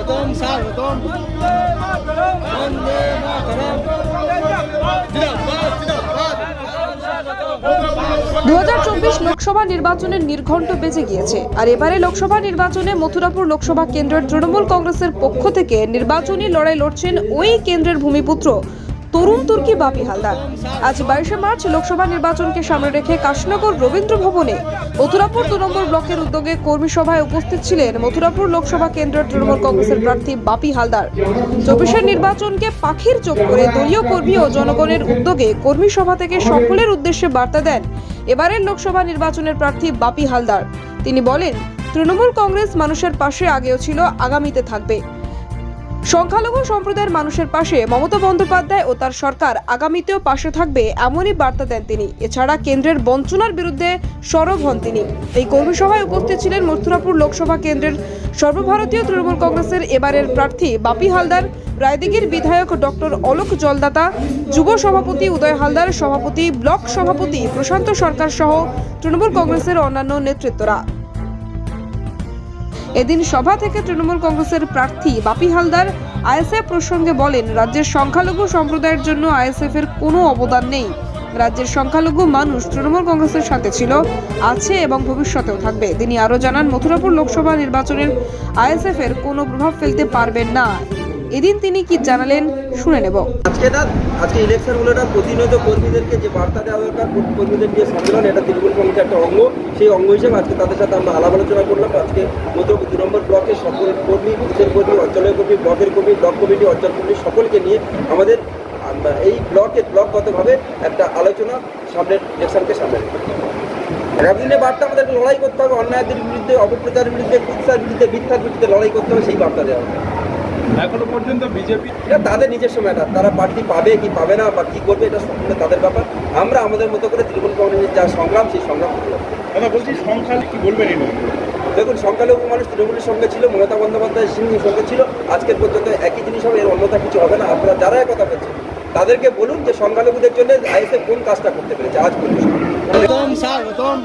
স্বাগতম স্বাগতম বন্দে মাতরম। 2024 লোকসভা নির্বাচনের নির্ঘণ্ট বেজে গিয়েছে, আর এবারে লোকসভা নির্বাচনে মথুরাপুর লোকসভা কেন্দ্রের তৃণমূল কংগ্রেসের পক্ষ থেকে নির্বাচনী লড়াই লড়ছেন ওই কেন্দ্রের ভূমিপুত্র তরুণ তুর্কি বাপি হালদার। আজ 22শে মার্চ লোকসভা নির্বাচনকে সামনে রেখে কাশীনগর রবীন্দ্র ভবনে মথুরাপুর 2 নম্বর ব্লকের উদ্যোগে কর্মী সভায় উপস্থিত ছিলেন মথুরাপুর লোকসভা কেন্দ্রের তৃণমূল কংগ্রেসের প্রার্থী বাপি হালদার। 24 নির্বাচনকে পাখির চোখ করে দলীয় কর্মী ও জনগণের উদ্যোগে কর্মী সভা থেকে সকলের উদ্দেশ্যে বার্তা দেন এবারের লোকসভা নির্বাচনের প্রার্থী বাপি হালদার। তিনি বলেন, তৃণমূল কংগ্রেস মানুষের পাশে আগেও ছিল, আগামীতে থাকবে। সংখ্যালঘু সম্প্রদায়ের মানুষের পাশে মমতা বন্দ্যোপাধ্যায় ও তার সরকার আগামীতেও পাশে থাকবে, এমনই বার্তা দেন তিনি। এছাড়া কেন্দ্রের বঞ্চনার বিরুদ্ধে সরব হন তিনি। এই কর্মী সভায় উপস্থিত ছিলেন মথুরাপুর লোকসভা কেন্দ্রের সর্বভারতীয় তৃণমূল কংগ্রেসের এবারের প্রার্থী বাপি হালদার, রায়দিঘির বিধায়ক ডক্টর অলোক জলদাতা, যুব সভাপতি উদয় হালদার, সভাপতি ব্লক সভাপতি প্রশান্ত সরকার সহ তৃণমূল কংগ্রেসের অন্যান্য নেতৃত্বরা। এদিন সভা থেকে তৃণমূল কংগ্রেসের প্রার্থী বাপি হালদার আইএসএফ প্রসঙ্গে বলেন, রাজ্যের সংখ্যালঘু সম্প্রদায়ের জন্য আইএসএফ এর কোনো অবদান নেই। রাজ্যের সংখ্যালঘু মানুষ তৃণমূল কংগ্রেসের সাথে ছিল, আছে এবং ভবিষ্যতেও থাকবে। তিনি আরও জানান, মথুরাপুর লোকসভা নির্বাচনের আইএসএফ এর কোনো প্রভাব ফেলতে পারবেন না। এদিন তিনি কি জানালেন শুনে নেব। আজকে ইলেকশন হলো না, প্রতিনিয়ত কর্মীদেরকে যে বার্তা দেওয়া দরকার, কর্মীদের যে সম্মেলন, এটা তৃণমূল কংগ্রেসের একটা অঙ্গ। সেই অঙ্গ হিসেবে আজকে তাদের সাথে আমরা আলাপ আলোচনা করলাম। আজকে মথুরাপুর 2 নম্বর ব্লকের সকল কর্মী, বুথের কর্মী, অঞ্চলের কর্মী, ব্লকের কর্মী, ব্লক কমিটি, অঞ্চল কমিটি সকলকে নিয়ে আমাদের এই ব্লকগতভাবে একটা আলোচনা সামনের ইলেকশনকে সামনে রেখে আগামী দিনে বার্তা আমাদের লড়াই করতে হবে, অন্যায়ের বিরুদ্ধে, অপপ্রচারের বিরুদ্ধে, কুৎসার বিরুদ্ধে, মিথ্যার বিরুদ্ধে লড়াই করতে হবে, সেই বার্তা দেওয়া হবে। এখনো পর্যন্ত বিজেপি এটা তাদের নিজস্ব ম্যাটার, তারা প্রার্থী পাবে কি পাবে না বা কি করবে, এটা সম্পূর্ণ তাদের ব্যাপার। আমরা আমাদের মতো করে তৃণমূল কংগ্রেসের যা সংগ্রাম, সেই সংগ্রাম করতে হবে। দাদা বলছি, সংখ্যা কি বলবেন? দেখুন, সংখ্যালঘু মানুষ তৃণমূলের সঙ্গে ছিল, মমতা বন্দ্যোপাধ্যায়ের সঙ্গে ছিল, আজকের পর্যন্ত একই জিনিস হবে, এর অন্যতা কিছু হবে না। আপনারা যারা কথা বলছেন তাদেরকে বলুন যে সংখ্যালঘুদের জন্য আইএসএফ কোন কাজটা করতে পেরেছে আজ পর্যন্ত। স্বাগতম স্বাগতম